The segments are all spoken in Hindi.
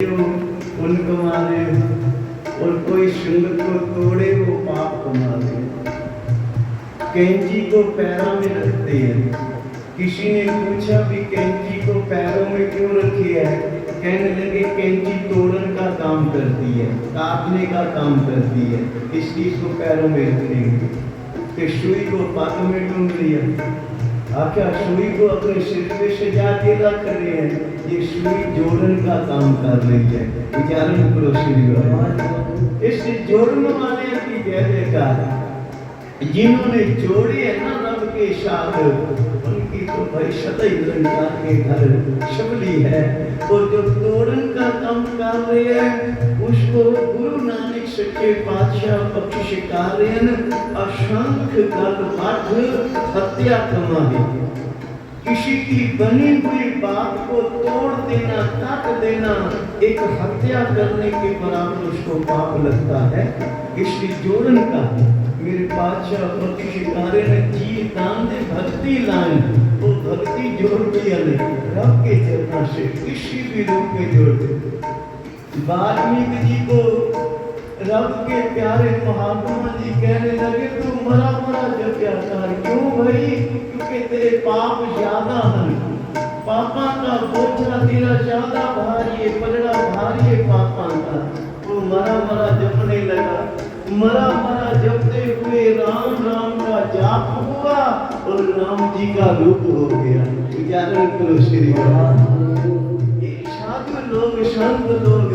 पुण्य कमा रहे हो और कोई संगत को तोड़े वो पाप कमा रहे हो। कैंची को पैरों में रखते हैं। किसी ने पूछा भी कैंची को पैरों में क्यों रखी है? कहने लगे कैंची तोड़न का काम करती है, काटने का काम करती है, इसलिए इसको पैरों में रखेंगे। तो सुई को पग में ढूंढ लिया, आखिर सुई को अपने सिर पे सजा के रख रहे हैं। ये सुई जोड़न का काम कर रही है। विचारण करो श्री इस जोड़न वाले की जय जयकार। जिन्होंने जोड़े है ना रब के साथ, उनकी तो भाई सदैव निरंकार के घर शबली है। और जो तोड़न का काम कर रहे हैं उसको गुरु नानक सच्चे पातशाह बख्शिश कर रहे हैं। असंख्य गल पाठ हत्या कमाई, किसी की बनी हुई बात को तोड़ देना, काट देना, एक हत्या करने के बराबर उसको पाप लगता है। इसलिए जोड़न का मेरे पातशाह बख्शिशिकारे ने जी दान दे भक्ति लाइन, वो भक्ति जोड़ दिया नहीं, रब के चरणों से किसी भी रूप में जोड़ दे। वाल्मीकि जी को रब के प्यारे महात्मा जी कहने लगे तू मरा मरा जब क्या कर, क्यों भाई? क्योंकि तेरे पाप ज्यादा हैं, पापा का बोझा तेरा ज्यादा भारी है, पलड़ा भारी है पापा का। वो मरा मरा जपने लगा, मरा मरा जपते हुए राम राम का जाप हुआ और राम जी का रूप हो गया। विचारण करो श्री साधु लोग, संत लोग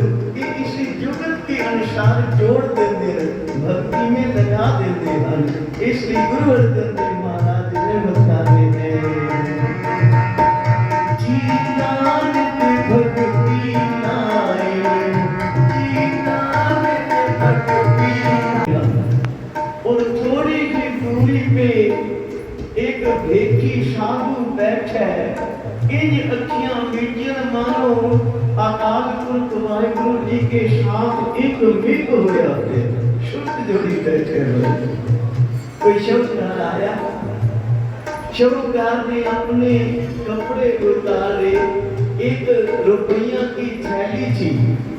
इसी जुगत के अनुसार जोड़ देते हैं, भक्ति में लगा देते हैं। इसलिए गुरु अर्जन देव महाराज ने बता देते और थोड़ी सी दूरी पे एक भेखी साधु बैठा है। इन अखियां मीटियां मानो अकाल पुरख वाहिगुरु जी के साथ एक मिल हो जाते, शुद्ध जोड़ी बैठे हुए। कोई शब्दकार आया, शब्दकार ने अपने कपड़े उतारे, एक रुपया की थैली थी,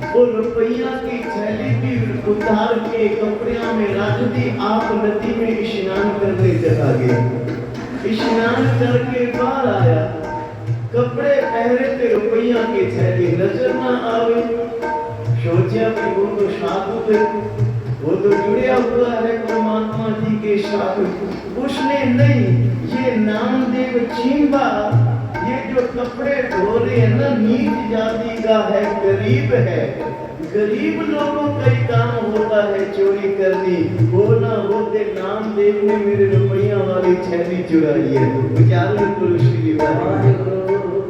वो रुपया की थैली भी उतार के कपड़िया में रख दी। आप नदी में स्नान करने चला गया, स्नान करके बाहर आया, कपड़े पहरे थे, रुपया की थैली नजर ना आवे। सोचा कि वो तो साधु थे, वो तो जुड़िया हुआ है परमात्मा जी के साथ। उसने नहीं, ये नामदेव छींबा, ये जो कपड़े धो रहे हैं ना, नीच जाति का है, गरीब है। गरीब लोगों का ही काम होता है चोरी करनी, वो ना होते नामदेव ने मेरे रुपया वाली थैली चुराई है। विचारण करो श्री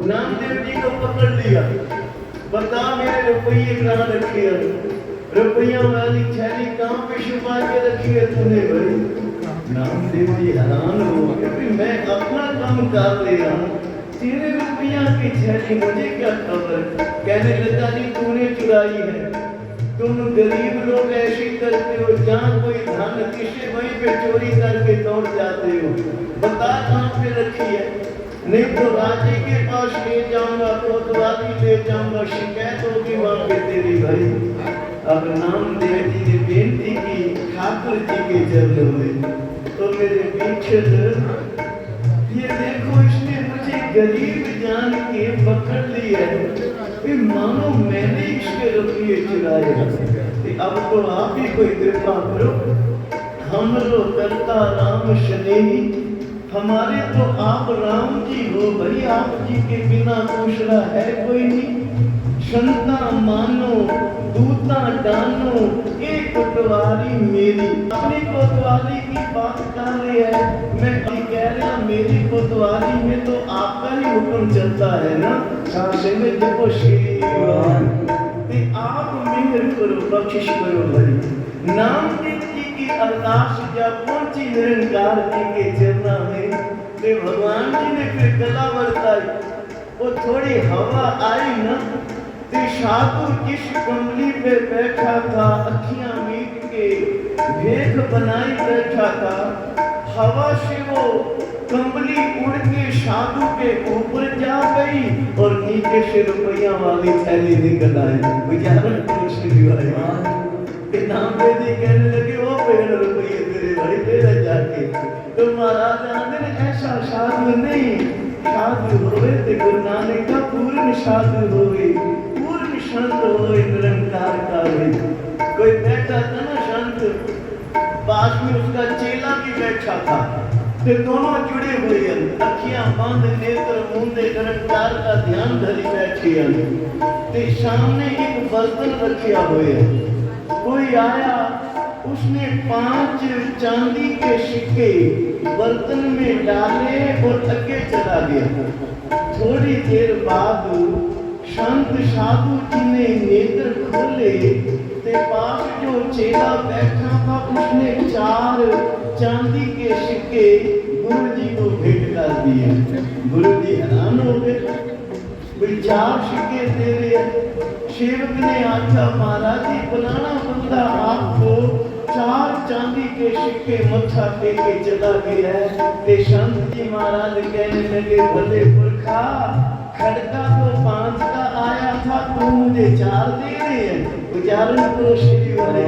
नामदेव जी को पकड़ लिया, बता मेरे रुपये कहाँ रखे हैं? रुपया वाली थैली कहाँ पे छुपा के रखी है तूने? भाई नामदेव जी हैरान हो गए, मैं अपना काम कर रहा हूँ, तेरे रुपया की थैली मुझे क्या खबर? कहने लगा जी तूने चुराई है, तुम गरीब लोग ऐसे करते हो, जहाँ कोई धन किसी वहीं पे चोरी करके दौड़ जाते हो, बता कहाँ पे रखी है? नहीं तो राजे के पास ले जाऊंगा, कोतवाली ले जाऊंगा, शिकायत होगी वहां पे तेरी। भाई अब नामदेव जी ने बेनती की ठाकुर जी के चरणों में, तो मेरे पीछे ये देखो इसने मुझे गरीब जान के पकड़ लिया है, मानो मैंने इसके रुपये चुराए। अब तो आप ही कोई कृपा करो, हम लोग करता राम स्नेही, हमारे तो आप राम जी हो भाई, आप जी के बिना दूसरा है कोई नहीं। संता मानो दूता डानो, एक कोतवाली मेरी, अपनी कोतवाली की बात कर रही है, मैं कह रहा मेरी कोतवाली में तो आपका ही हुक्म चलता है ना। सासे में देखो श्री आप मेहर करो, बख्शिश करो भाई। नामदेव जी की अरदास जब पहुंची निरंकार जी के चरणों में, तो भगवान जी ने फिर गला बरताई, वो थोड़ी हवा आई ना, तो साधु जिस कमली पे बैठा था, अखियां मीट के भेख बनाई बैठा था, हवा से वो कंबली उड़ के साधु के ऊपर जा गई और नीचे से रुपया वाली थैली निकल आई। बेचारा खुश हुआ के नाम पे जी कहने लगे वो पेड़ रुपये तेरे भाई तेरा जाके। तो महाराज आंदे ऐसा साधु नहीं, साधु होवे ते गुरु नानक का पूर्ण साधु होवे, पूर्ण संत होवे, निरंकार का होवे। कोई बैठा था ना संत, पास में उसका चेला भी बैठा था, ते दोनों जुड़े हुए हैं, अखियां बंद, नेत्र मूंदे, निरंकार का ध्यान धरी बैठे हैं। ते सामने एक बर्तन रखा हुए है। कोई आया, उसने 5 चांदी के सिक्के बर्तन में डाले और आगे चला गया। थोड़ी देर बाद संत साधु जी ने नेत्र खोले, ते पास जो चेला बैठा था उसने 4 चांदी के सिक्के गुरु जी को भेंट कर दिए। गुरु जी हैरान हो गए, 4 सिक्के दे रहे। सेवक ने आखा महाराज जी फलाना बंदा आपको 4 चांदी के सिक्के मत्था टेक के चला गया है। ते संत जी महाराज कहने लगे भले पुरखा, खड़का तो 5 का आया था, तू मुझे 4 दे रहे हैं। उच्चारण करो श्री वाले।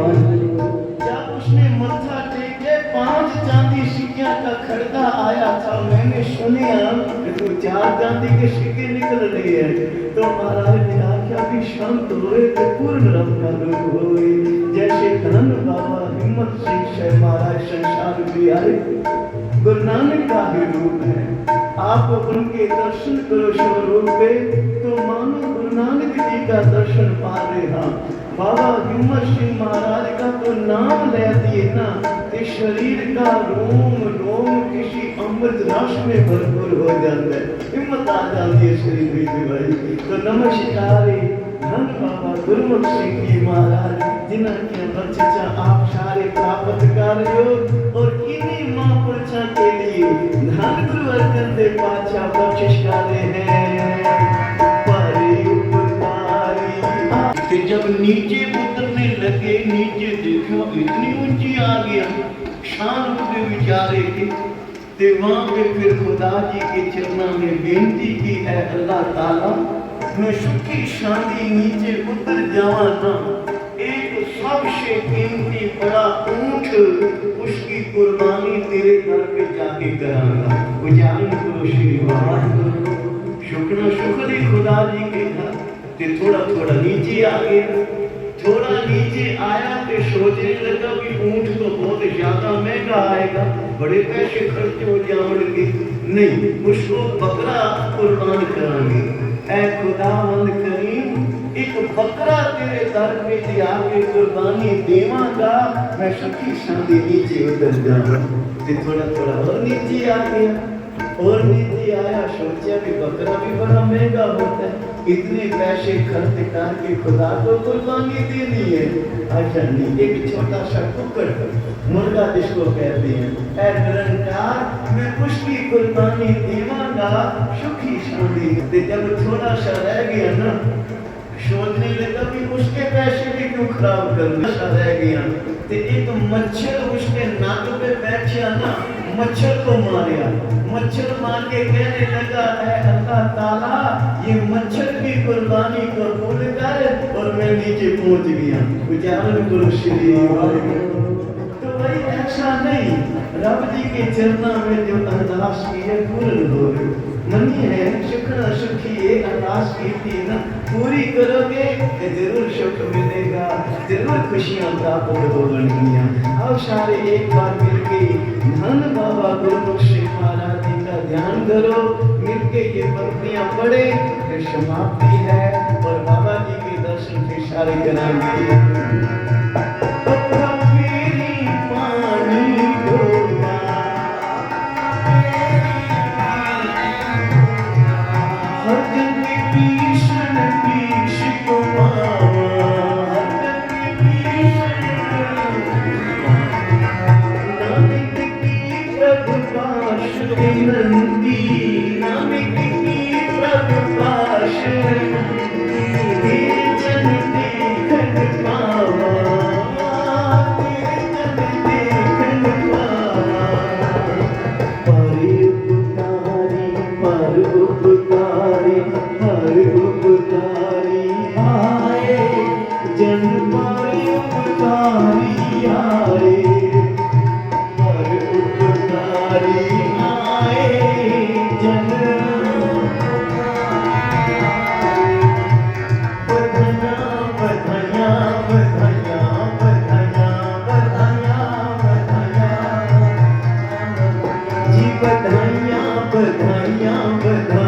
जब उसने मत्था टेके 5 चांदी सिक्कियां का खड़का आया था, मैंने सुनिया कि तू 4 चांदी के सिक्के निकल रहे हैं। तो महाराज ने आख्या भी शांत होए तो पूर्ण रब का रूप होए। जैसे धन बाबा हिम्मत सिंह से महाराज संसार में आए, गुरु नानक का ही रूप है। आप उनके दर्शन करो स्वरूप पे तो मानो गुरु नानक जी का दर्शन पा रहे। हाँ, बाबा हिम्मत सिंह महाराज का तो नाम ले दिए ना, इस शरीर का रोम रोम किसी अमृत रस में भरपूर हो जाता है, हिम्मत आ जाती है शरीर में भाई। तो नमस्कार धन बाबा गुरुमुख सिंह जी महाराज, जिनके बच्चा आप सारे प्राप्त कर हो और इन्हीं महापुरुषों के लिए धन गुरु अर्जन देव पातशाह बख्शिश कर रहे हैं। कि जब नीचे उतरने लगे, नीचे देखो इतनी ऊंची आ गया, शान के विचारे थे। वहां पे फिर खुदा जी के चरणों में बेनती की है, अल्लाह ताला मैं सुखी शांति नीचे उतर जावा ना, एक सबसे कीमती बड़ा ऊंट उसकी कुर्बानी तेरे घर पे जाके करांगा। उजान करो श्री वाहिगुरु। शुक्र शुक्र खुदा जी के घर ते थोड़ा थोड़ा नीचे आ गया। थोड़ा नीचे आया तो सोचने लगा कि ऊंट तो बहुत ज्यादा महंगा आएगा, बड़े पैसे खर्च हो जाएंगे, नहीं उसको बकरा कुर्बान करांगे। ऐ खुदावंद करीम, एक बकरा तेरे दर पे आके कुर्बानी देवांगा, मैं सुखी शांति नीचे उतर जाऊंगा। थोड़ा थोड़ा और नीचे आ गया और नीचे आया, सोचा कि बकरा भी बड़ा महंगा होता है, इतने पैसे खर्च करके खुदा को कुर्बानी देनी है। अच्छा नहीं, एक छोटा सा कुकर मुर्गा जिसको कहते हैं, ऐ निरंकार मैं उसकी कुर्बानी देवांगा सुखी शांति। जब थोड़ा सा रह गया ना, सोचने लगा कि उसके पैसे भी क्यों खराब करना, सा रह गया तो एक मच्छर उसके नाक पे बैठा ना, मच्छर को मारा। मच्छर मार के कहने लगा है अल्लाह ताला ये मच्छर की कुर्बानी को भूल कर, और मैं नीचे पहुंच गया। उच्चारण करो श्री वाहिगुरु। तो भाई ऐसा नहीं, रब जी के चरणों में जो अरदास की है पूर्ण हो गई। मनी है सुखना सुखी एक अरदास की थी ना, पूरी करोगे तो जरूर सुख मिलेगा, जरूर खुशियां प्राप्त होंगी। अब सारे एक बार मिलके धन बाबा गुरुमुख सिंह महाराज जी का ध्यान करो, मिलके ये पंक्तियां पढ़े तो समाप्ति है और बाबा जी के दर्शन के सारे कराएंगे। बधाइयाँ बधाइयाँ बधाइयाँ